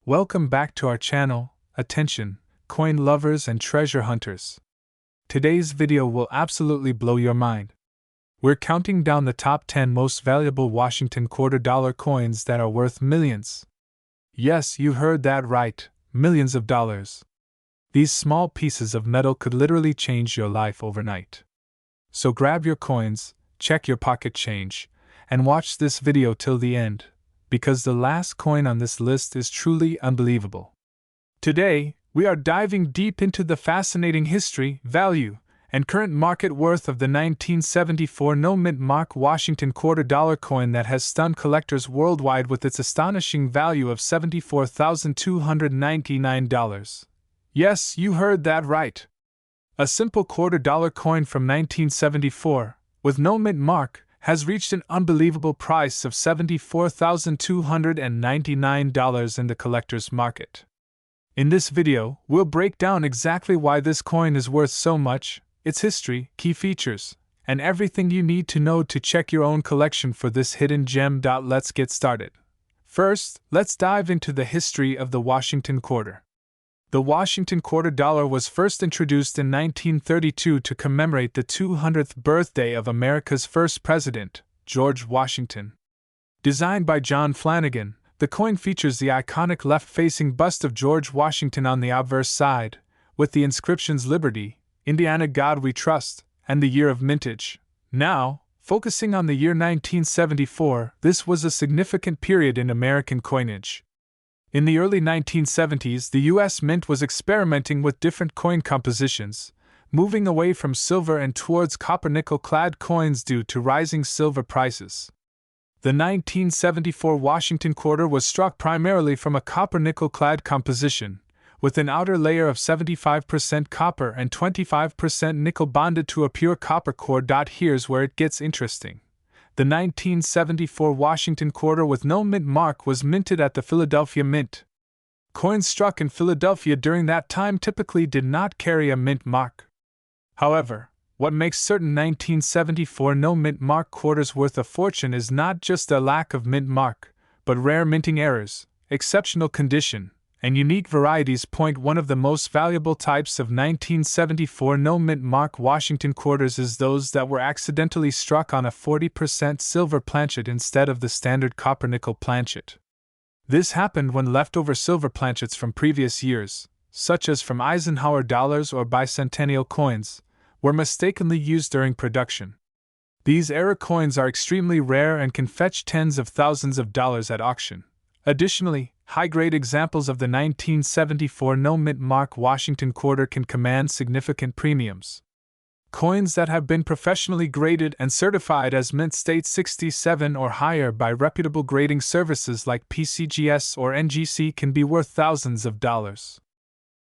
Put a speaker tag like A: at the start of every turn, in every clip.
A: Welcome back to our channel. Attention, coin lovers and treasure hunters. Today's video will absolutely blow your mind. We're counting down the top 10 most valuable Washington $quarter coins that are worth millions. Yes, you heard that right, millions of dollars. These small pieces of metal could literally change your life overnight. So grab your coins, check your pocket change, and watch this video till the end, because the last coin on this list is truly unbelievable. Today, we are diving deep into the fascinating history, value, and current market worth of the 1974 no-mint mark Washington $quarter coin that has stunned collectors worldwide with its astonishing value of $74,299. Yes, you heard that right. A simple $quarter coin from 1974, with no mint mark, has reached an unbelievable price of $74,299 in the collector's market. In this video, we'll break down exactly why this coin is worth so much, its history, key features, and everything you need to know to check your own collection for this hidden gem. Let's get started. First, let's dive into the history of the Washington quarter. The Washington $quarter was first introduced in 1932 to commemorate the 200th birthday of America's first president, George Washington. Designed by John Flanagan, the coin features the iconic left-facing bust of George Washington on the obverse side, with the inscriptions Liberty, Indiana God We Trust, and the year of mintage. Now, focusing on the year 1974, this was a significant period in American coinage. In the early 1970s, the U.S. Mint was experimenting with different coin compositions, moving away from silver and towards copper-nickel-clad coins due to rising silver prices. The 1974 Washington quarter was struck primarily from a copper-nickel-clad composition, with an outer layer of 75% copper and 25% nickel bonded to a pure copper core. Here's where it gets interesting. The 1974 Washington quarter with no mint mark was minted at the Philadelphia Mint. Coins struck in Philadelphia during that time typically did not carry a mint mark. However, what makes certain 1974 no mint mark quarters worth a fortune is not just a lack of mint mark, but rare minting errors, exceptional condition, and unique varieties. One of the most valuable types of 1974 no-mint mark Washington quarters is those that were accidentally struck on a 40% silver planchet instead of the standard copper-nickel planchet. This happened when leftover silver planchets from previous years, such as from Eisenhower dollars or bicentennial coins, were mistakenly used during production. These error coins are extremely rare and can fetch tens of thousands of dollars at auction. Additionally, high-grade examples of the 1974 no-mint mark Washington quarter can command significant premiums. Coins that have been professionally graded and certified as Mint State 67 or higher by reputable grading services like PCGS or NGC can be worth thousands of dollars.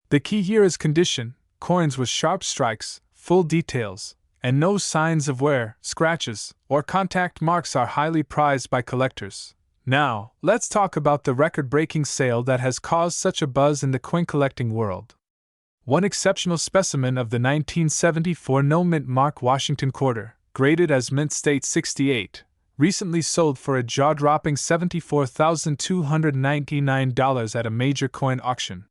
A: The key here is condition. Coins with sharp strikes, full details, and no signs of wear, scratches, or contact marks are highly prized by collectors. Now, let's talk about the record-breaking sale that has caused such a buzz in the coin collecting world. One exceptional specimen of the 1974 no-mint mark Washington quarter, graded as Mint State 68, recently sold for a jaw-dropping $74,299 at a major coin auction.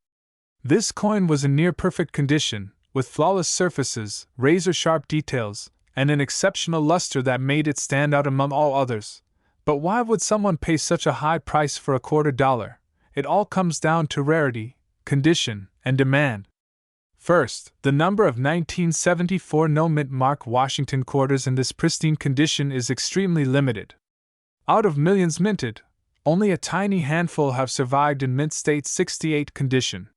A: This coin was in near-perfect condition, with flawless surfaces, razor-sharp details, and an exceptional luster that made it stand out among all others. But why would someone pay such a high price for a $quarter? It all comes down to rarity, condition, and demand. First, the number of 1974 no-mint mark Washington quarters in this pristine condition is extremely limited. Out of millions minted, only a tiny handful have survived in Mint State 68 condition.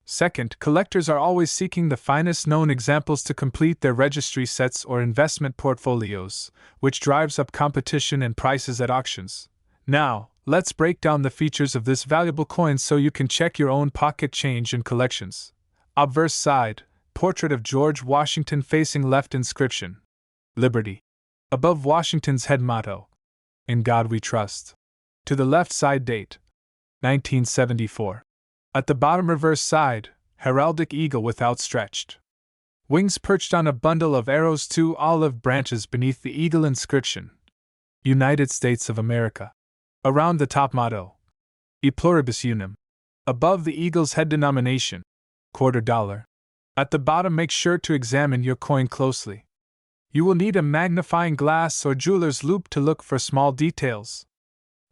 A: Second, collectors are always seeking the finest known examples to complete their registry sets or investment portfolios, which drives up competition and prices at auctions. Now, let's break down the features of this valuable coin so you can check your own pocket change and collections. Obverse side, portrait of George Washington facing left, inscription, Liberty. Above Washington's head motto, In God We Trust. To the left side date, 1974. At the bottom reverse side, heraldic eagle with outstretched wings perched on a bundle of arrows, 2 olive branches beneath the eagle, inscription, United States of America. Around the top motto, E pluribus unum. Above the eagle's head denomination, quarter dollar. At the bottom, make sure to examine your coin closely. You will need a magnifying glass or jeweler's loupe to look for small details.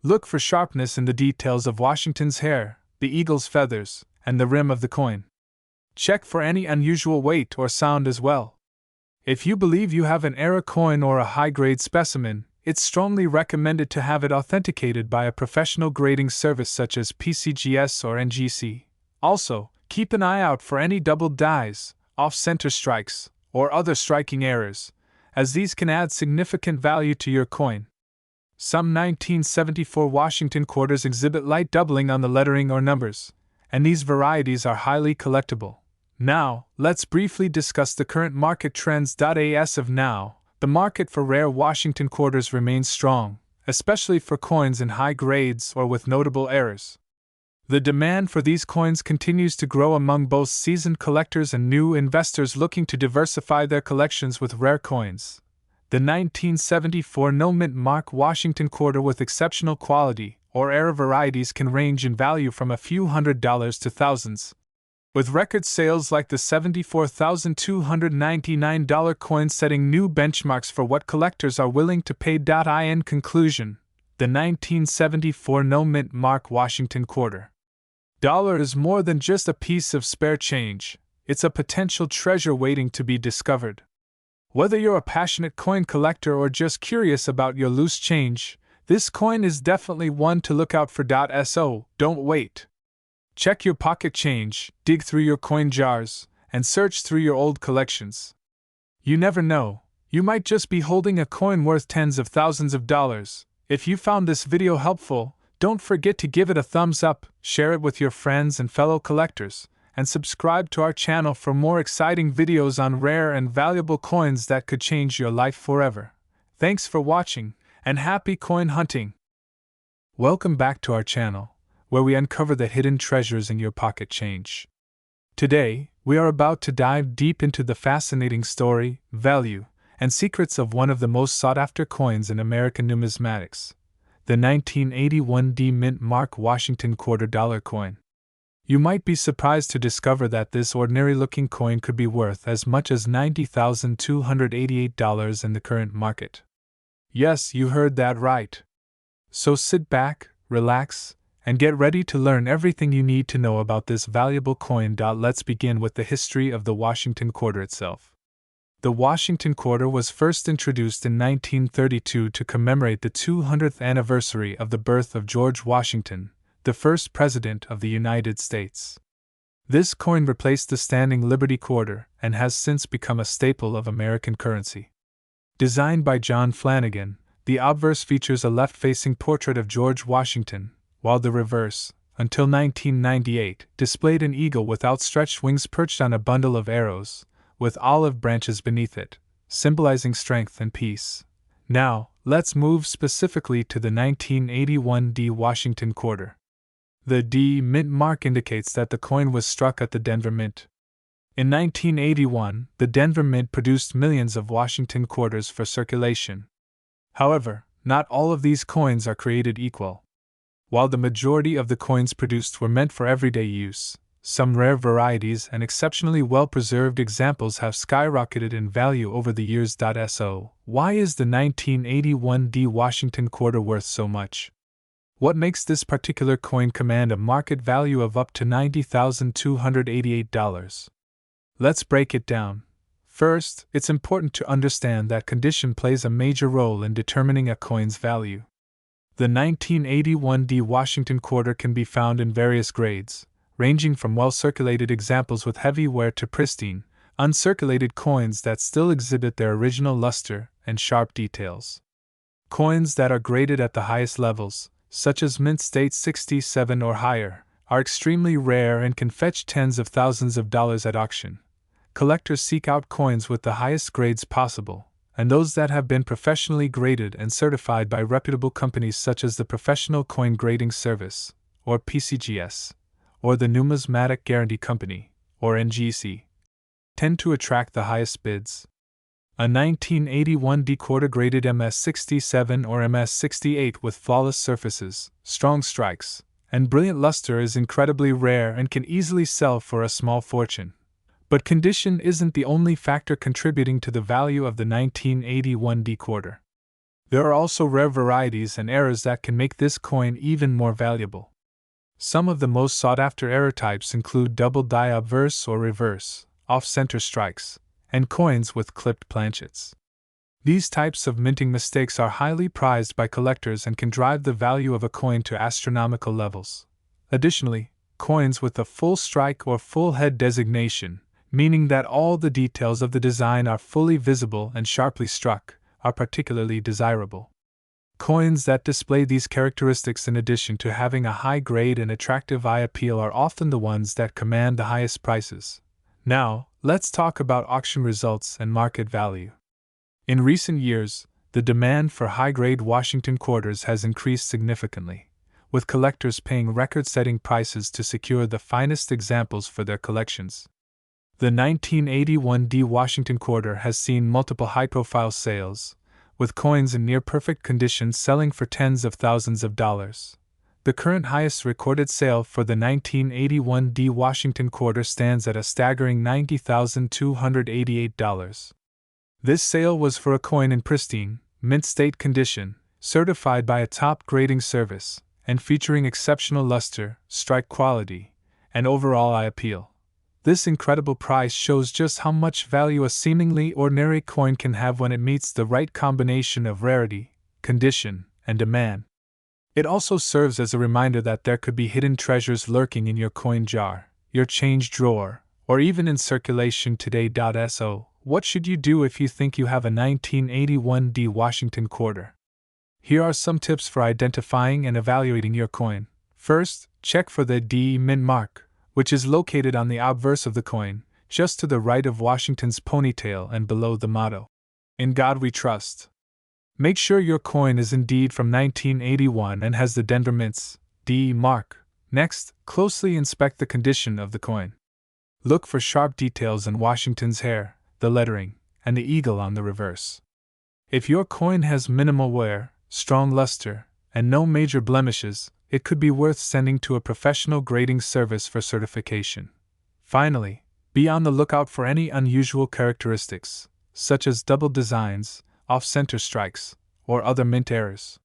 A: Look for sharpness in the details of Washington's hair, the eagle's feathers, and the rim of the coin. Check for any unusual weight or sound as well. If you believe you have an era coin or a high-grade specimen, it's strongly recommended to have it authenticated by a professional grading service such as PCGS or NGC. Also, keep an eye out for any doubled dies, off-center strikes, or other striking errors, as these can add significant value to your coin. Some 1974 Washington quarters exhibit light doubling on the lettering or numbers, and these varieties are highly collectible. Now, let's briefly discuss the current market trends. As of now, the market for rare Washington quarters remains strong, especially for coins in high grades or with notable errors. The demand for these coins continues to grow among both seasoned collectors and new investors looking to diversify their collections with rare coins. The 1974 no-mint mark Washington quarter with exceptional quality or era varieties can range in value from a few $100s to thousands, with record sales like the $74,299 coin setting new benchmarks for what collectors are willing to pay. In conclusion, the 1974 no-mint mark Washington quarter dollar is more than just a piece of spare change, it's a potential treasure waiting to be discovered. Whether you're a passionate coin collector or just curious about your loose change, this coin is definitely one to look out for. So, don't wait. Check your pocket change, dig through your coin jars, and search through your old collections. You never know, you might just be holding a coin worth tens of thousands of dollars. If you found this video helpful, don't forget to give it a thumbs up, share it with your friends and fellow collectors, and subscribe to our channel for more exciting videos on rare and valuable coins that could change your life forever. Thanks for watching, and happy coin hunting! Welcome back to our channel, where we uncover the hidden treasures in your pocket change. Today, we are about to dive deep into the fascinating story, value, and secrets of one of the most sought-after coins in American numismatics, the 1981 D-Mint Mark Washington quarter dollar coin. You might be surprised to discover that this ordinary-looking coin could be worth as much as $90,288 in the current market. Yes, you heard that right. So sit back, relax, and get ready to learn everything you need to know about this valuable coin. Let's begin with the history of the Washington quarter itself. The Washington quarter was first introduced in 1932 to commemorate the 200th anniversary of the birth of George Washington, the first President of the United States. This coin replaced the standing Liberty quarter and has since become a staple of American currency. Designed by John Flanagan, the obverse features a left-facing portrait of George Washington, while the reverse, until 1998, displayed an eagle with outstretched wings perched on a bundle of arrows, with olive branches beneath it, symbolizing strength and peace. Now, let's move specifically to the 1981 D Washington quarter. The D Mint mark indicates that the coin was struck at the Denver Mint. In 1981, the Denver Mint produced millions of Washington quarters for circulation. However, not all of these coins are created equal. While the majority of the coins produced were meant for everyday use, some rare varieties and exceptionally well-preserved examples have skyrocketed in value over the years. So, why is the 1981 D Washington quarter worth so much? What makes this particular coin command a market value of up to $90,288? Let's break it down. First, it's important to understand that condition plays a major role in determining a coin's value. The 1981 D Washington quarter can be found in various grades, ranging from well-circulated examples with heavy wear to pristine, uncirculated coins that still exhibit their original luster and sharp details. Coins that are graded at the highest levels, such as mint state 67 or higher, are extremely rare and can fetch tens of thousands of dollars at auction. Collectors seek out coins with the highest grades possible, and those that have been professionally graded and certified by reputable companies such as the Professional Coin Grading Service, or PCGS, or the Numismatic Guarantee Company, or NGC, tend to attract the highest bids. A 1981 D quarter graded MS-67 or MS-68 with flawless surfaces, strong strikes, and brilliant luster is incredibly rare and can easily sell for a small fortune. But condition isn't the only factor contributing to the value of the 1981 D quarter. There are also rare varieties and errors that can make this coin even more valuable. Some of the most sought-after error types include double die obverse or reverse, off-center strikes, and coins with clipped planchets. These types of minting mistakes are highly prized by collectors and can drive the value of a coin to astronomical levels. Additionally, coins with a full strike or full head designation, meaning that all the details of the design are fully visible and sharply struck, are particularly desirable. Coins that display these characteristics in addition to having a high grade and attractive eye appeal are often the ones that command the highest prices. Now, let's talk about auction results and market value. In recent years, the demand for high-grade Washington quarters has increased significantly, with collectors paying record-setting prices to secure the finest examples for their collections. The 1981 D Washington quarter has seen multiple high-profile sales, with coins in near-perfect condition selling for tens of thousands of dollars. The current highest recorded sale for the 1981 D Washington quarter stands at a staggering $90,288. This sale was for a coin in pristine, mint-state condition, certified by a top grading service, and featuring exceptional luster, strike quality, and overall eye appeal. This incredible price shows just how much value a seemingly ordinary coin can have when it meets the right combination of rarity, condition, and demand. It also serves as a reminder that there could be hidden treasures lurking in your coin jar, your change drawer, or even in circulation today. So, what should you do if you think you have a 1981 D Washington quarter? Here are some tips for identifying and evaluating your coin. First, check for the D mint mark, which is located on the obverse of the coin, just to the right of Washington's ponytail and below the motto, "In God We Trust." Make sure your coin is indeed from 1981 and has the Denver Mint's D mark. Next, closely inspect the condition of the coin. Look for sharp details in Washington's hair, the lettering, and the eagle on the reverse. If your coin has minimal wear, strong luster, and no major blemishes, it could be worth sending to a professional grading service for certification. Finally, be on the lookout for any unusual characteristics, such as double designs, off-center strikes, or other mint errors.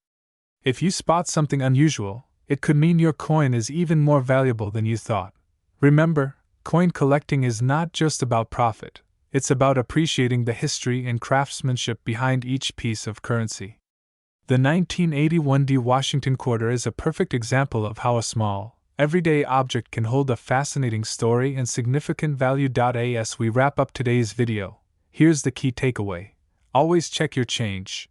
A: If you spot something unusual, it could mean your coin is even more valuable than you thought. Remember, coin collecting is not just about profit. It's about appreciating the history and craftsmanship behind each piece of currency. The 1981 D Washington quarter is a perfect example of how a small, everyday object can hold a fascinating story and significant value. As we wrap up today's video, here's the key takeaway. Always check your change.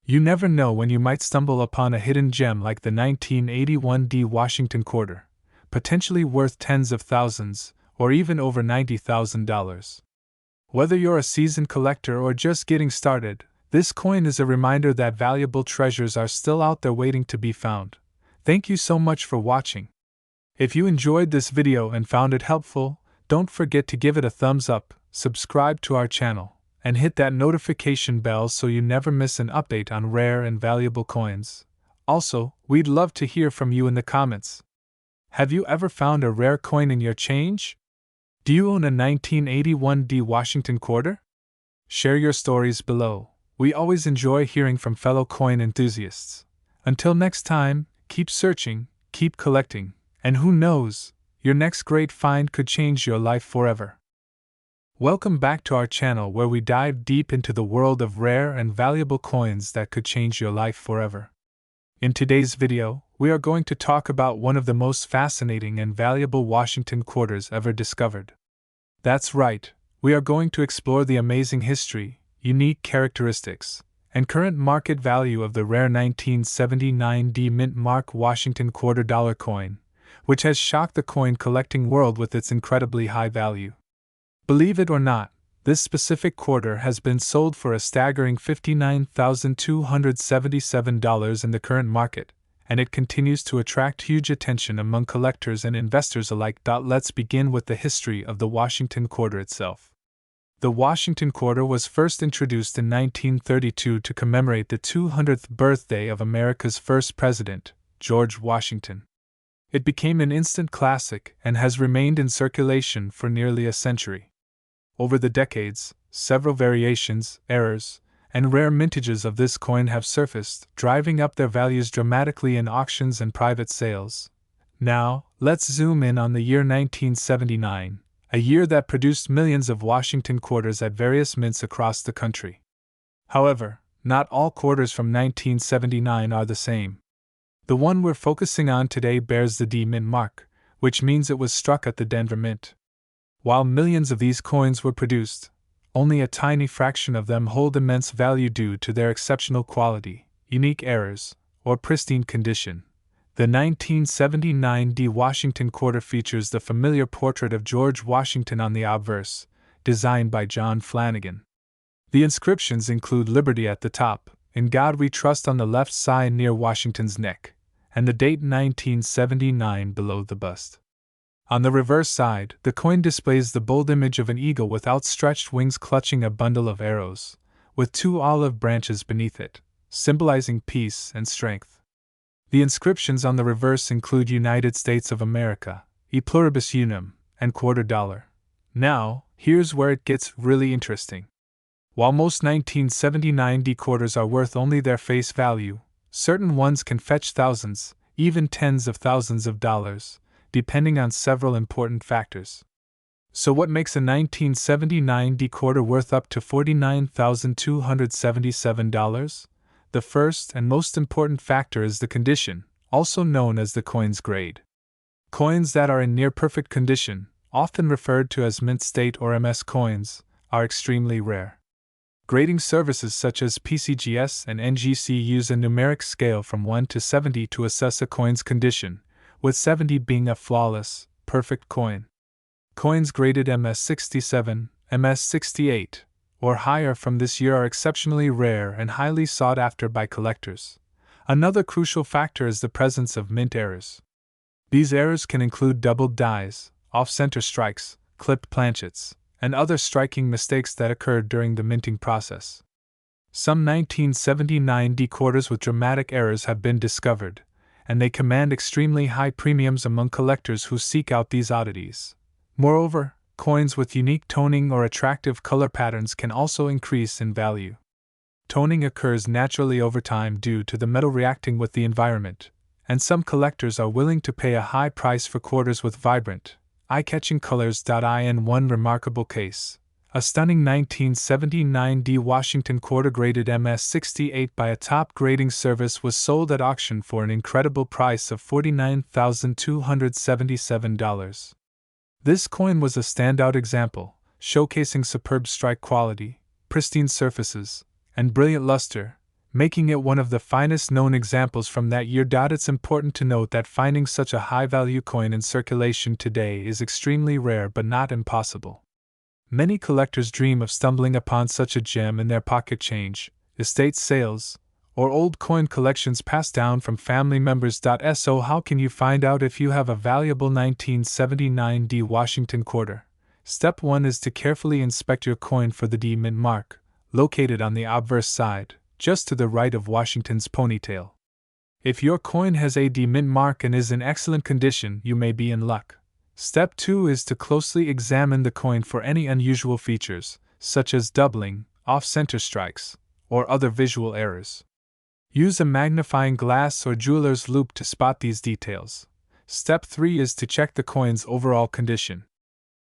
A: You never know when you might stumble upon a hidden gem like the 1981 D Washington quarter, potentially worth tens of thousands, or even over $90,000. Whether you're a seasoned collector or just getting started, this coin is a reminder that valuable treasures are still out there waiting to be found. Thank you so much for watching. If you enjoyed this video and found it helpful, don't forget to give it a thumbs up, subscribe to our channel, and hit that notification bell so you never miss an update on rare and valuable coins. Also, we'd love to hear from you in the comments. Have you ever found a rare coin in your change? Do you own a 1981 D Washington quarter? Share your stories below. We always enjoy hearing from fellow coin enthusiasts. Until next time, keep searching, keep collecting, and who knows, your next great find could change your life forever. Welcome back to our channel where we dive deep into the world of rare and valuable coins that could change your life forever. In today's video, we are going to talk about one of the most fascinating and valuable Washington quarters ever discovered. That's right, we are going to explore the amazing history, unique characteristics, and current market value of the rare 1979 D Mint Mark Washington quarter-dollar coin, which has shocked the coin collecting world with its incredibly high value. Believe it or not, this specific quarter has been sold for a staggering $59,277 in the current market, and it continues to attract huge attention among collectors and investors alike. Let's begin with the history of the Washington quarter itself. The Washington quarter was first introduced in 1932 to commemorate the 200th birthday of America's first president, George Washington. It became an instant classic and has remained in circulation for nearly a century. Over the decades, several variations, errors, and rare mintages of this coin have surfaced, driving up their values dramatically in auctions and private sales. Now, let's zoom in on the year 1979, a year that produced millions of Washington quarters at various mints across the country. However, not all quarters from 1979 are the same. The one we're focusing on today bears the D Mint mark, which means it was struck at the Denver Mint. While millions of these coins were produced, only a tiny fraction of them hold immense value due to their exceptional quality, unique errors, or pristine condition. The 1979 D Washington quarter features the familiar portrait of George Washington on the obverse, designed by John Flanagan. The inscriptions include Liberty at the top, In God We Trust on the left side near Washington's neck, and the date 1979 below the bust. On the reverse side, the coin displays the bold image of an eagle with outstretched wings clutching a bundle of arrows, with 2 olive branches beneath it, symbolizing peace and strength. The inscriptions on the reverse include United States of America, E Pluribus Unum, and $quarter. Now, here's where it gets really interesting. While most 1979 D quarters are worth only their face value, certain ones can fetch thousands, even tens of thousands of dollars, depending on several important factors. So what makes a 1979 D quarter worth up to $49,277? The first and most important factor is the condition, also known as the coin's grade. Coins that are in near-perfect condition, often referred to as mint state or MS coins, are extremely rare. Grading services such as PCGS and NGC use a numeric scale from 1 to 70 to assess a coin's condition, with 70 being a flawless, perfect coin. Coins graded MS67, MS68, or higher from this year are exceptionally rare and highly sought after by collectors. Another crucial factor is the presence of mint errors. These errors can include doubled dies, off-center strikes, clipped planchets, and other striking mistakes that occurred during the minting process. Some 1979 D quarters with dramatic errors have been discovered, and they command extremely high premiums among collectors who seek out these oddities. Moreover, coins with unique toning or attractive color patterns can also increase in value. Toning occurs naturally over time due to the metal reacting with the environment, and some collectors are willing to pay a high price for quarters with vibrant, eye-catching colors. In one remarkable case, a stunning 1979 D Washington quarter graded MS68 by a top grading service was sold at auction for an incredible price of $49,277. This coin was a standout example, showcasing superb strike quality, pristine surfaces, and brilliant luster, making it one of the finest known examples from that year. It's important to note that finding such a high-value coin in circulation today is extremely rare but not impossible. Many collectors dream of stumbling upon such a gem in their pocket change, estate sales, or old coin collections passed down from family members. So how can you find out if you have a valuable 1979 D Washington quarter? Step 1 is to carefully inspect your coin for the D Mint mark, located on the obverse side, just to the right of Washington's ponytail. If your coin has a D Mint mark and is in excellent condition, you may be in luck. Step 2 is to closely examine the coin for any unusual features, such as doubling, off-center strikes, or other visual errors. Use a magnifying glass or jeweler's loupe to spot these details. Step 3 is to check the coin's overall condition.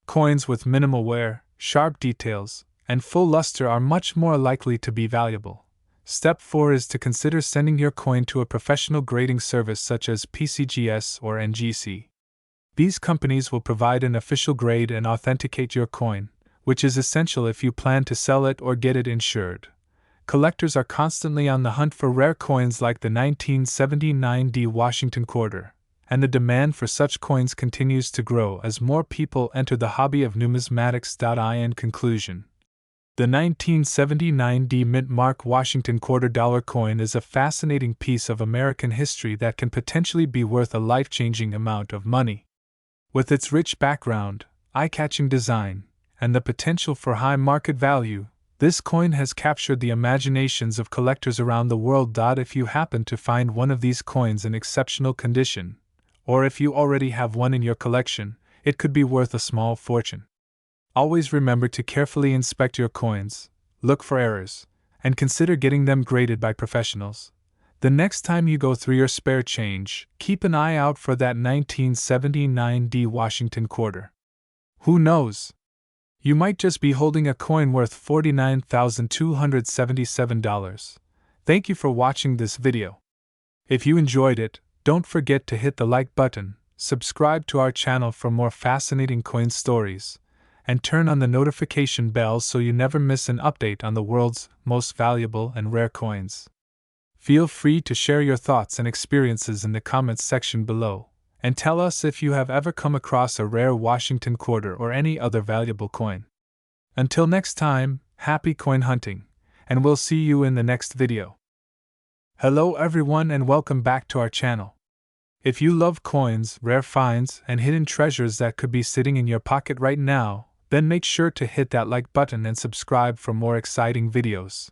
A: Coins with minimal wear, sharp details, and full luster are much more likely to be valuable. Step 4 is to consider sending your coin to a professional grading service such as PCGS or NGC. These companies will provide an official grade and authenticate your coin, which is essential if you plan to sell it or get it insured. Collectors are constantly on the hunt for rare coins like the 1979 D Washington quarter, and the demand for such coins continues to grow as more people enter the hobby of numismatics. In conclusion, the 1979 D Mint mark Washington $quarter coin is a fascinating piece of American history that can potentially be worth a life-changing amount of money. With its rich background, eye-catching design, and the potential for high market value, this coin has captured the imaginations of collectors around the world. If you happen to find one of these coins in exceptional condition, Or if you already have one in your collection, it could be worth a small fortune. Always remember to carefully inspect your coins, look for errors, and consider getting them graded by professionals. The next time you go through your spare change, keep an eye out for that 1979 D Washington quarter. Who knows? You might just be holding a coin worth $49,277. Thank you for watching this video. If you enjoyed it, don't forget to hit the like button, subscribe to our channel for more fascinating coin stories, and turn on the notification bell so you never miss an update on the world's most valuable and rare coins. Feel free to share your thoughts and experiences in the comments section below, and tell us if you have ever come across a rare Washington quarter or any other valuable coin. Until next time, happy coin hunting, and we'll see you in the next video. Hello everyone and welcome back to our channel. If you love coins, rare finds, and hidden treasures that could be sitting in your pocket right now, then make sure to hit that like button and subscribe for more exciting videos.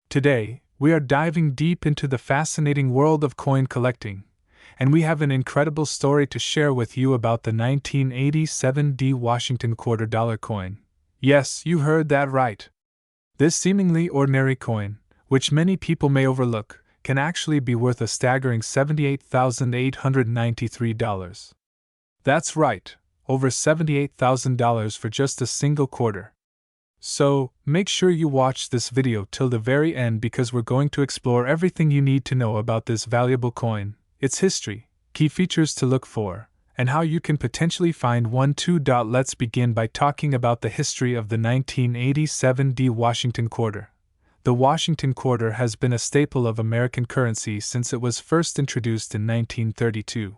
A: Today, we are diving deep into the fascinating world of coin collecting, and we have an incredible story to share with you about the 1987 D Washington quarter dollar coin. Yes, you heard that right. This seemingly ordinary coin, which many people may overlook, can actually be worth a staggering $78,893. That's right, over $78,000 for just a single quarter. So, make sure you watch this video till the very end because we're going to explore everything you need to know about this valuable coin, its history, key features to look for, and how you can potentially find one too. Let's begin by talking about the history of the 1987 D Washington quarter. The Washington quarter has been a staple of American currency since it was first introduced in 1932.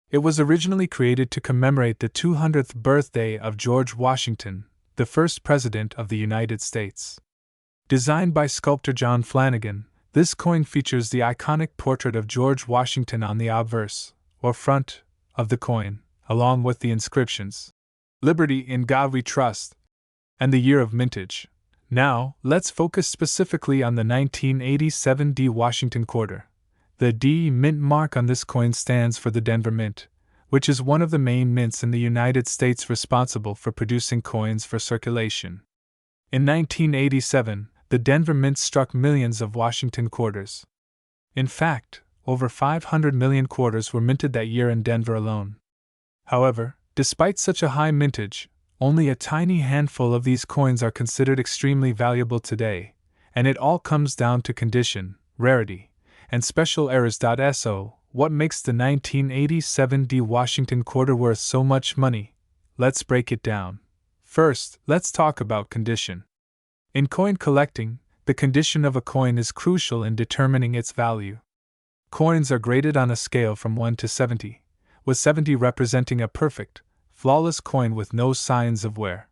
A: It was originally created to commemorate the 200th birthday of George Washington, the first President of the United States. Designed by sculptor John Flanagan, this coin features the iconic portrait of George Washington on the obverse, or front, of the coin, along with the inscriptions, "Liberty in God We Trust," and the year of mintage. Now, let's focus specifically on the 1987 D Washington quarter. The D mint mark on this coin stands for the Denver Mint, which is one of the main mints in the United States responsible for producing coins for circulation. In 1987, the Denver Mint struck millions of Washington quarters. In fact, over 500 million quarters were minted that year in Denver alone. However, despite such a high mintage, only a tiny handful of these coins are considered extremely valuable today, and it all comes down to condition, rarity, and special errors. So, what makes the 1987 D Washington quarter worth so much money? Let's break it down. First, let's talk about condition. In coin collecting, the condition of a coin is crucial in determining its value. Coins are graded on a scale from 1 to 70, with 70 representing a perfect, flawless coin with no signs of wear.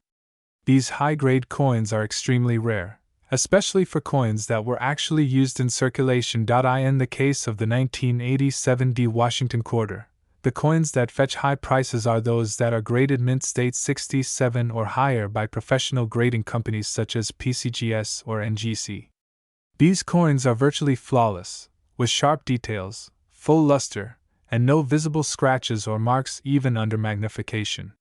A: These high-grade coins are extremely rare, especially for coins that were actually used in circulation. In the case of the 1987 D Washington quarter, the coins that fetch high prices are those that are graded mint state 67 or higher by professional grading companies such as PCGS or NGC. These coins are virtually flawless, with sharp details, full luster, and no visible scratches or marks even under magnification.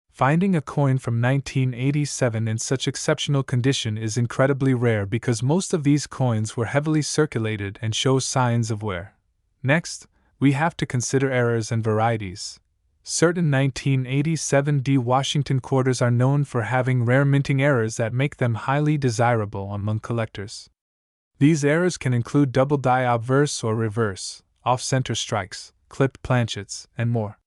A: Finding a coin from 1987 in such exceptional condition is incredibly rare because most of these coins were heavily circulated and show signs of wear. Next, we have to consider errors and varieties. Certain 1987 D Washington quarters are known for having rare minting errors that make them highly desirable among collectors. These errors can include double die obverse or reverse, off-center strikes, clipped planchets, and more.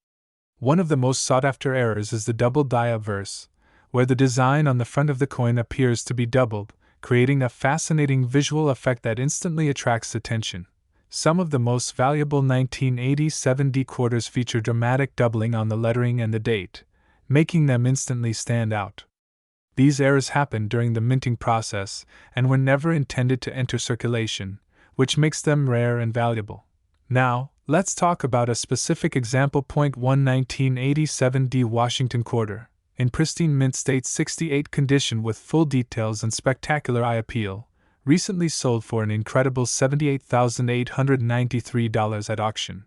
A: One of the most sought-after errors is the double die obverse, where the design on the front of the coin appears to be doubled, creating a fascinating visual effect that instantly attracts attention. Some of the most valuable 1987 D quarters feature dramatic doubling on the lettering and the date, making them instantly stand out. These errors happen during the minting process and were never intended to enter circulation, which makes them rare and valuable. Now, let's talk about a specific example. 1987 D Washington quarter, in pristine mint state 68 condition with full details and spectacular eye appeal, recently sold for an incredible $78,893 at auction.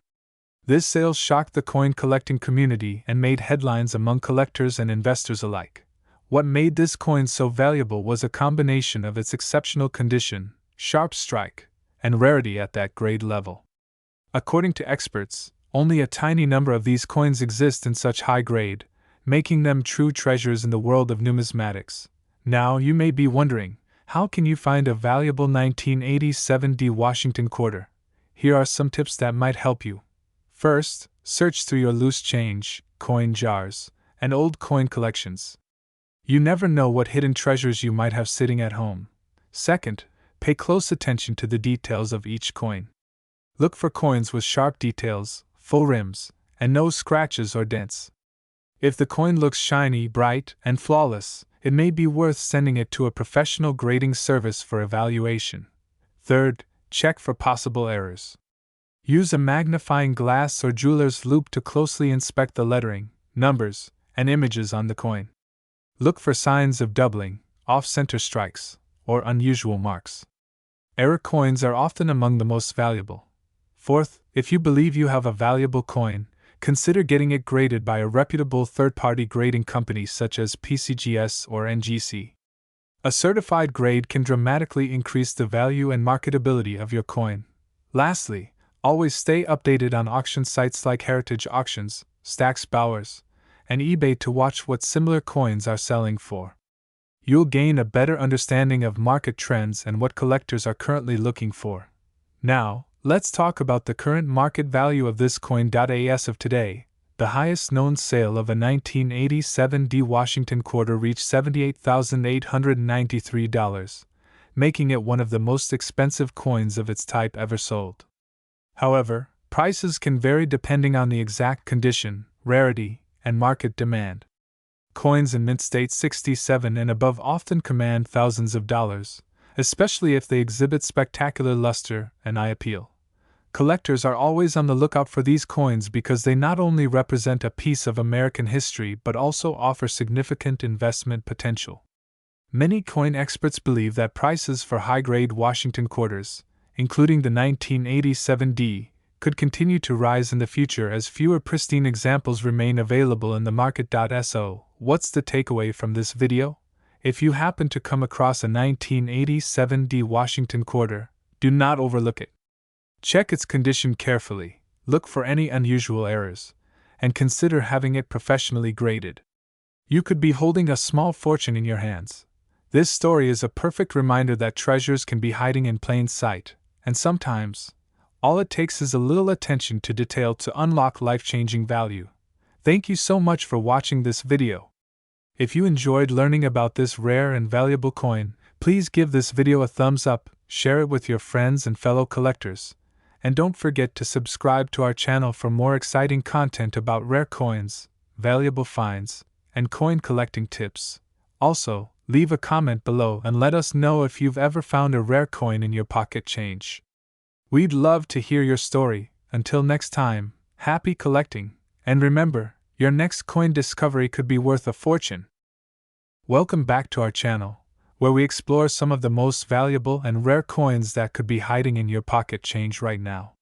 A: This sale shocked the coin collecting community and made headlines among collectors and investors alike. What made this coin so valuable was a combination of its exceptional condition, sharp strike, and rarity at that grade level. According to experts, only a tiny number of these coins exist in such high grade, making them true treasures in the world of numismatics. Now you may be wondering, how can you find a valuable 1987 D Washington quarter? Here are some tips that might help you. First, search through your loose change, coin jars, and old coin collections. You never know what hidden treasures you might have sitting at home. Second, pay close attention to the details of each coin. Look for coins with sharp details, full rims, and no scratches or dents. If the coin looks shiny, bright, and flawless, it may be worth sending it to a professional grading service for evaluation. Third, check for possible errors. Use a magnifying glass or jeweler's loupe to closely inspect the lettering, numbers, and images on the coin. Look for signs of doubling, off-center strikes, or unusual marks. Error coins are often among the most valuable. Fourth, if you believe you have a valuable coin, consider getting it graded by a reputable third-party grading company such as PCGS or NGC. A certified grade can dramatically increase the value and marketability of your coin. Lastly, always stay updated on auction sites like Heritage Auctions, Stack's Bowers, and eBay to watch what similar coins are selling for. You'll gain a better understanding of market trends and what collectors are currently looking for. Now, let's talk about the current market value of this coin. As of today, the highest known sale of a 1987 D Washington quarter reached $78,893, making it one of the most expensive coins of its type ever sold. However, prices can vary depending on the exact condition, rarity, and market demand. Coins in mint state 67 and above often command thousands of dollars, especially if they exhibit spectacular luster and eye appeal. Collectors are always on the lookout for these coins because they not only represent a piece of American history but also offer significant investment potential. Many coin experts believe that prices for high-grade Washington quarters, including the 1987 D, could continue to rise in the future as fewer pristine examples remain available in the market. So, what's the takeaway from this video? If you happen to come across a 1987 D Washington quarter, do not overlook it. Check its condition carefully, look for any unusual errors, and consider having it professionally graded. You could be holding a small fortune in your hands. This story is a perfect reminder that treasures can be hiding in plain sight, and sometimes, all it takes is a little attention to detail to unlock life-changing value. Thank you so much for watching this video. If you enjoyed learning about this rare and valuable coin, please give this video a thumbs up, share it with your friends and fellow collectors, and don't forget to subscribe to our channel for more exciting content about rare coins, valuable finds, and coin collecting tips. Also, leave a comment below and let us know if you've ever found a rare coin in your pocket change. We'd love to hear your story. Until next time, happy collecting, and remember, your next coin discovery could be worth a fortune. Welcome back to our channel, where we explore some of the most valuable and rare coins that could be hiding in your pocket change right now.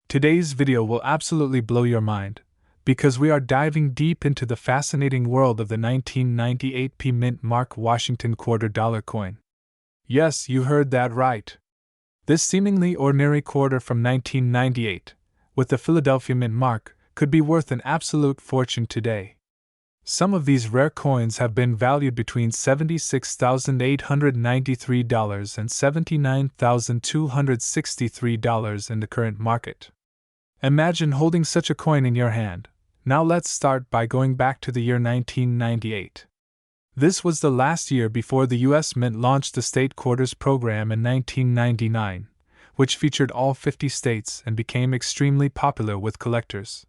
A: Today's video will absolutely blow your mind, because we are diving deep into the fascinating world of the 1998 P Mint Mark Washington $quarter coin. Yes, you heard that right. This seemingly ordinary quarter from 1998, with the Philadelphia Mint mark, could be worth an absolute fortune today. Some of these rare coins have been valued between $76,893 and $79,263 in the current market. Imagine holding such a coin in your hand. Now let's start by going back to the year 1998. This was the last year before the U.S. Mint launched the State Quarters program in 1999, which featured all 50 states and became extremely popular with collectors.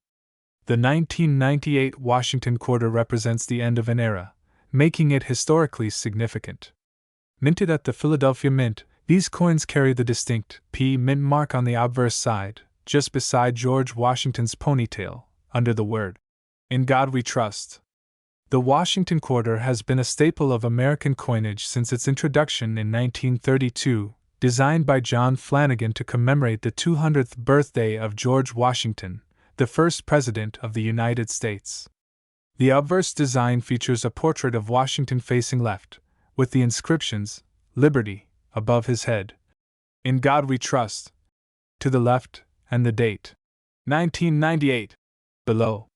A: The 1998 Washington quarter represents the end of an era, making it historically significant. Minted at the Philadelphia Mint, these coins carry the distinct P Mint mark on the obverse side, just beside George Washington's ponytail, under the word, "In God We Trust." The Washington quarter has been a staple of American coinage since its introduction in 1932, designed by John Flanagan to commemorate the 200th birthday of George Washington, the first President of the United States. The obverse design features a portrait of Washington facing left, with the inscriptions, Liberty, above his head, In God We Trust, to the left, and the date, 1998, below.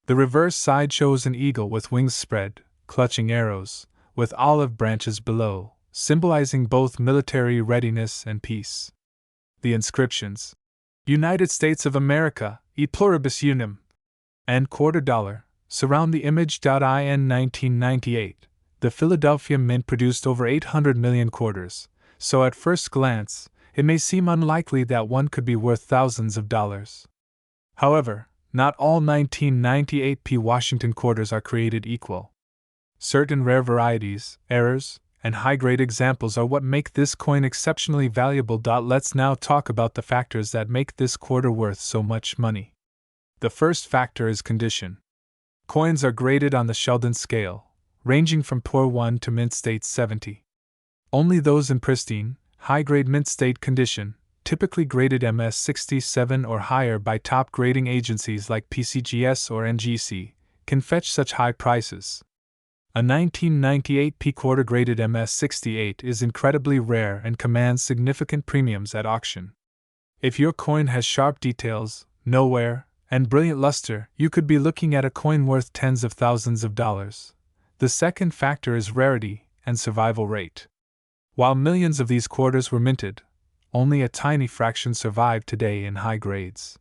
A: The reverse side shows an eagle with wings spread, clutching arrows, with olive branches below, symbolizing both military readiness and peace. The inscriptions, United States of America, e pluribus unum, and $quarter, surround the image. In 1998, the Philadelphia Mint produced over 800 million quarters, so at first glance, it may seem unlikely that one could be worth thousands of dollars. However, not all 1998 Washington quarters are created equal. Certain rare varieties, errors, and high-grade examples are what make this coin exceptionally valuable. Let's now talk about the factors that make this quarter worth so much money. The first factor is condition. Coins are graded on the Sheldon scale, ranging from poor 1 to mint state 70. Only those in pristine, high-grade mint state condition, typically graded MS 67 or higher by top grading agencies like PCGS or NGC, can fetch such high prices. A 1998 quarter graded MS 68 is incredibly rare and commands significant premiums at auction. If your coin has sharp details, no wear, and brilliant luster, you could be looking at a coin worth tens of thousands of dollars. The second factor is rarity and survival rate. While millions of these quarters were minted, only a tiny fraction survive today in high grades.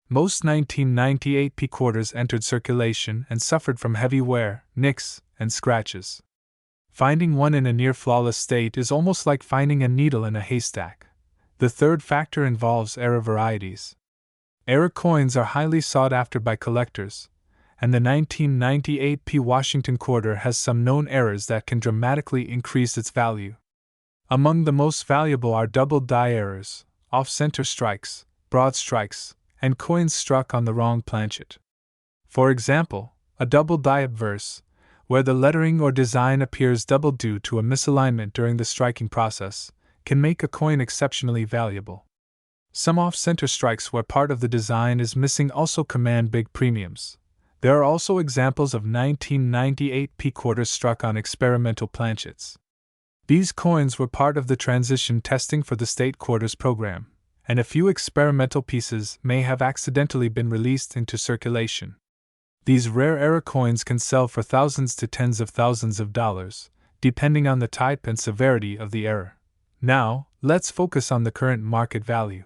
A: Most 1998 quarters entered circulation and suffered from heavy wear, nicks, and scratches. Finding one in a near-flawless state is almost like finding a needle in a haystack. The third factor involves error varieties. Error coins are highly sought after by collectors, and the 1998 Washington quarter has some known errors that can dramatically increase its value. Among the most valuable are double die errors, off-center strikes, broad strikes, and coins struck on the wrong planchet. For example, a double die obverse, where the lettering or design appears double due to a misalignment during the striking process, can make a coin exceptionally valuable. Some off-center strikes where part of the design is missing also command big premiums. There are also examples of 1998 quarters struck on experimental planchets. These coins were part of the transition testing for the state quarters program, and a few experimental pieces may have accidentally been released into circulation. These rare error coins can sell for thousands to tens of thousands of dollars, depending on the type and severity of the error. Now, let's focus on the current market value.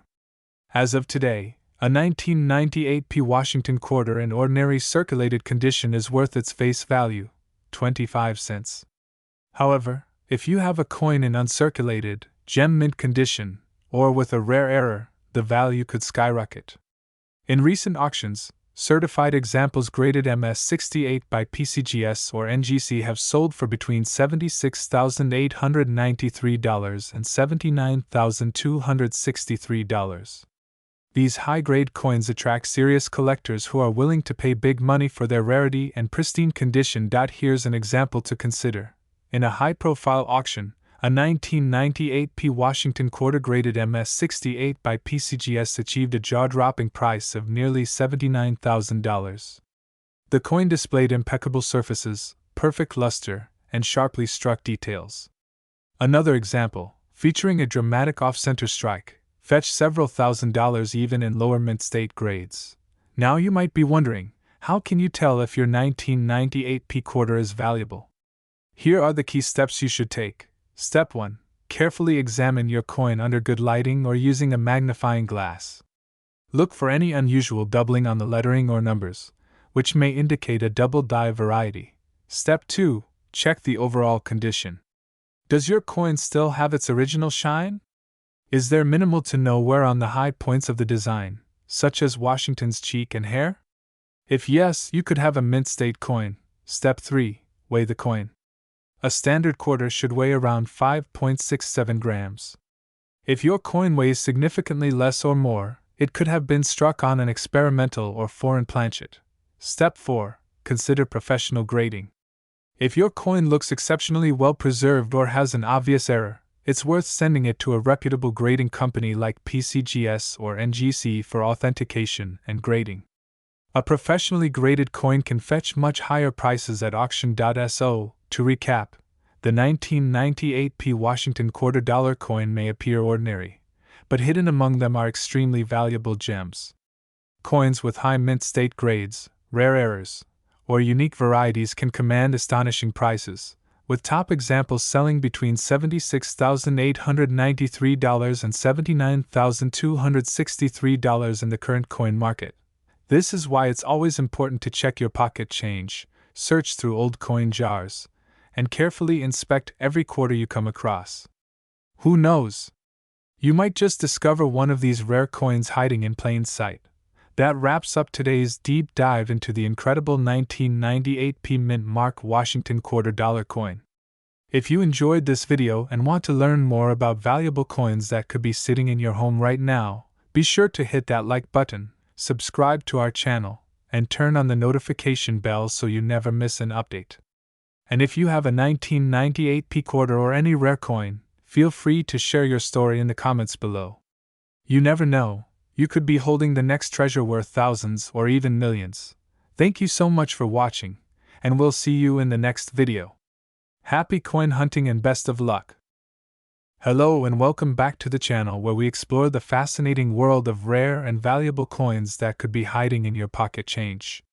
A: As of today, a 1998 Washington quarter in ordinary circulated condition is worth its face value, 25 cents. However, if you have a coin in uncirculated, gem mint condition, or with a rare error, the value could skyrocket. In recent auctions, certified examples graded MS 68 by PCGS or NGC have sold for between $76,893 and $79,263. These high-grade coins attract serious collectors who are willing to pay big money for their rarity and pristine condition. Here's an example to consider. In a high-profile auction, a 1998 Washington quarter graded MS 68 by PCGS achieved a jaw-dropping price of nearly $79,000. The coin displayed impeccable surfaces, perfect luster, and sharply struck details. Another example, featuring a dramatic off-center strike, fetched several $1,000s even in lower mint state grades. Now you might be wondering, how can you tell if your 1998 quarter is valuable? Here are the key steps you should take. Step 1. Carefully examine your coin under good lighting or using a magnifying glass. Look for any unusual doubling on the lettering or numbers, which may indicate a double die variety. Step 2. Check the overall condition. Does your coin still have its original shine? Is there minimal to no wear on the high points of the design, such as Washington's cheek and hair? If yes, you could have a mint state coin. Step 3. Weigh the coin. A standard quarter should weigh around 5.67 grams. If your coin weighs significantly less or more, it could have been struck on an experimental or foreign planchet. Step 4. Consider professional grading. If your coin looks exceptionally well preserved or has an obvious error, it's worth sending it to a reputable grading company like PCGS or NGC for authentication and grading. A professionally graded coin can fetch much higher prices at auction.so. To recap, the 1998 P Washington quarter dollar coin may appear ordinary, but hidden among them are extremely valuable gems. Coins with high mint state grades, rare errors, or unique varieties can command astonishing prices, with top examples selling between $76,893 and $79,263 in the current coin market. This is why it's always important to check your pocket change, search through old coin jars, and carefully inspect every quarter you come across. Who knows? You might just discover one of these rare coins hiding in plain sight. That wraps up today's deep dive into the incredible 1998 P Mint Mark Washington quarter dollar coin. If you enjoyed this video and want to learn more about valuable coins that could be sitting in your home right now, be sure to hit that like button, subscribe to our channel, and turn on the notification bell so you never miss an update. And if you have a 1998 P quarter or any rare coin, feel free to share your story in the comments below. You never know, you could be holding the next treasure worth thousands or even millions. Thank you so much for watching, and we'll see you in the next video. Happy coin hunting and best of luck! Hello and welcome back to the channel where we explore the fascinating world of rare and valuable coins that could be hiding in your pocket change.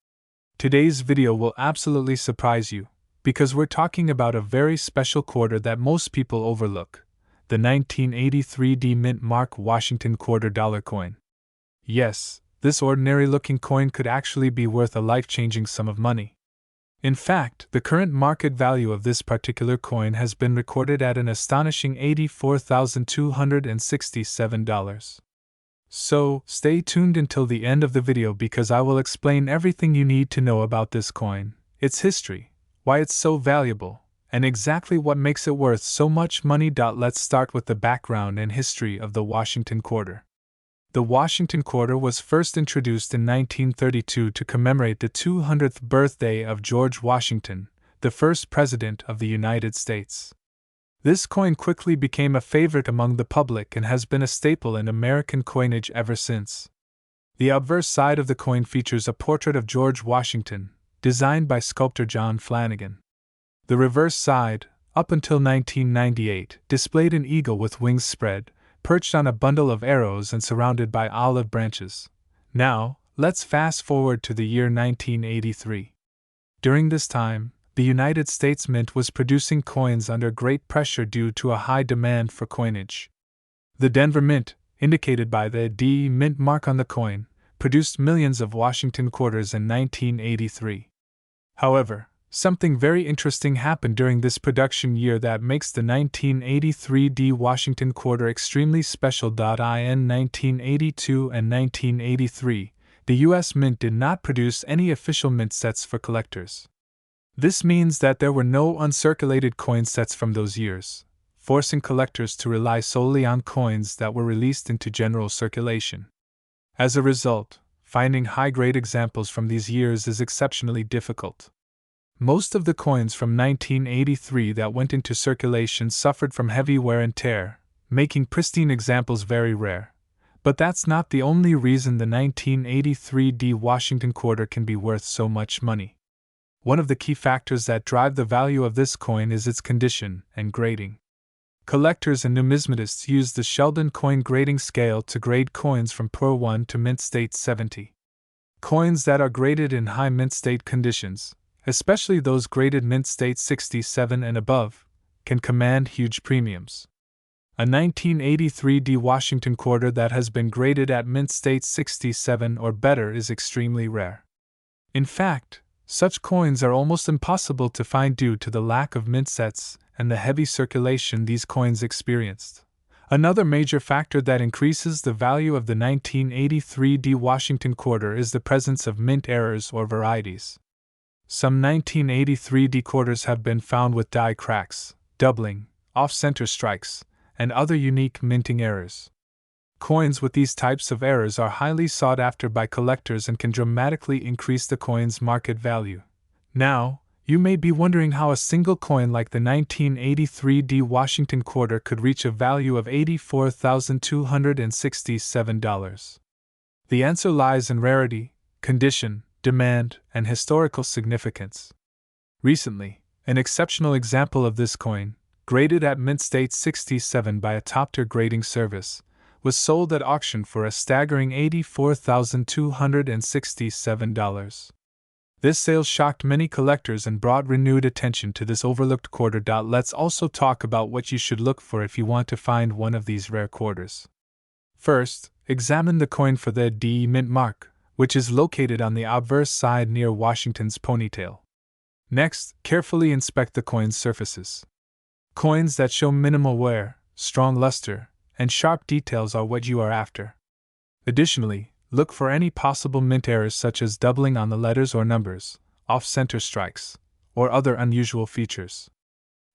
A: Today's video will absolutely surprise you, because we're talking about a very special quarter that most people overlook, the 1983 D Mint Mark Washington quarter dollar coin. Yes, this ordinary-looking coin could actually be worth a life-changing sum of money. In fact, the current market value of this particular coin has been recorded at an astonishing $84,267. So, stay tuned until the end of the video because I will explain everything you need to know about this coin, its history, why it's so valuable, and exactly what makes it worth so much money. Let's start with the background and history of the Washington quarter. The Washington quarter was first introduced in 1932 to commemorate the 200th birthday of George Washington, the first President of the United States. This coin quickly became a favorite among the public and has been a staple in American coinage ever since. The obverse side of the coin features a portrait of George Washington, designed by sculptor John Flanagan. The reverse side, up until 1998, displayed an eagle with wings spread, perched on a bundle of arrows and surrounded by olive branches. Now, let's fast forward to the year 1983. During this time, the United States Mint was producing coins under great pressure due to a high demand for coinage. The Denver Mint, indicated by the D Mint mark on the coin, produced millions of Washington quarters in 1983. However, something very interesting happened during this production year that makes the 1983 D Washington quarter extremely special. In 1982 and 1983, the U.S. Mint did not produce any official mint sets for collectors. This means that there were no uncirculated coin sets from those years, forcing collectors to rely solely on coins that were released into general circulation. As a result, finding high-grade examples from these years is exceptionally difficult. Most of the coins from 1983 that went into circulation suffered from heavy wear and tear, making pristine examples very rare. But that's not the only reason the 1983 D Washington quarter can be worth so much money. One of the key factors that drive the value of this coin is its condition and grading. Collectors and numismatists use the Sheldon coin grading scale to grade coins from Poor 1 to Mint State 70. Coins that are graded in high mint state conditions, especially those graded Mint State 67 and above, can command huge premiums. A 1983 D Washington quarter that has been graded at Mint State 67 or better is extremely rare. In fact, such coins are almost impossible to find due to the lack of mint sets and the heavy circulation these coins experienced. Another major factor that increases the value of the 1983 D Washington quarter is the presence of mint errors or varieties. Some 1983 D quarters have been found with die cracks, doubling, off-center strikes, and other unique minting errors. Coins with these types of errors are highly sought after by collectors and can dramatically increase the coin's market value. Now, you may be wondering how a single coin like the 1983 D Washington quarter could reach a value of $84,267. The answer lies in rarity, condition, demand, and historical significance. Recently, an exceptional example of this coin, graded at mint state 67 by a top-tier grading service, was sold at auction for a staggering $84,267. This sale shocked many collectors and brought renewed attention to this overlooked quarter. Let's also talk about what you should look for if you want to find one of these rare quarters. First, examine the coin for the DE mint mark, which is located on the obverse side near Washington's ponytail. Next, carefully inspect the coin's surfaces. Coins that show minimal wear, strong luster, and sharp details are what you are after. Additionally, look for any possible mint errors such as doubling on the letters or numbers, off-center strikes, or other unusual features.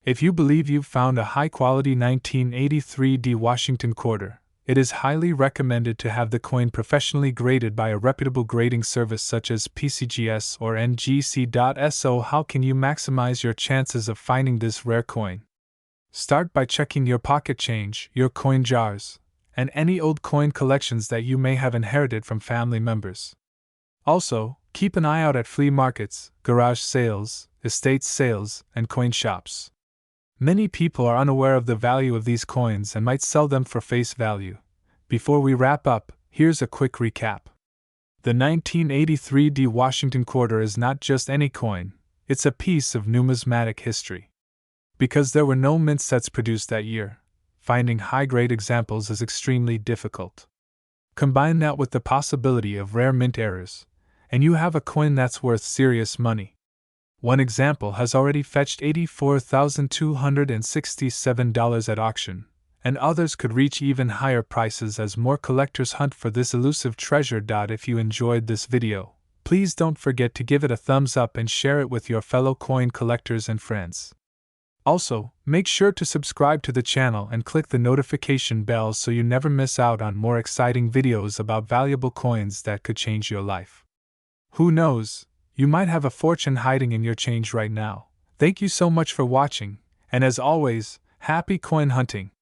A: If you believe you've found a high-quality 1983 D Washington quarter, it is highly recommended to have the coin professionally graded by a reputable grading service such as PCGS or NGC.so. How can you maximize your chances of finding this rare coin? Start by checking your pocket change, your coin jars, and any old coin collections that you may have inherited from family members. Also, keep an eye out at flea markets, garage sales, estate sales, and coin shops. Many people are unaware of the value of these coins and might sell them for face value. Before we wrap up, here's a quick recap. The 1983 D Washington quarter is not just any coin, it's a piece of numismatic history. Because there were no mint sets produced that year, finding high-grade examples is extremely difficult. Combine that with the possibility of rare mint errors, and you have a coin that's worth serious money. One example has already fetched $84,267 at auction, and others could reach even higher prices as more collectors hunt for this elusive treasure. If you enjoyed this video, please don't forget to give it a thumbs up and share it with your fellow coin collectors and friends. Also, make sure to subscribe to the channel and click the notification bell so you never miss out on more exciting videos about valuable coins that could change your life. Who knows, you might have a fortune hiding in your change right now. Thank you so much for watching, and as always, happy coin hunting!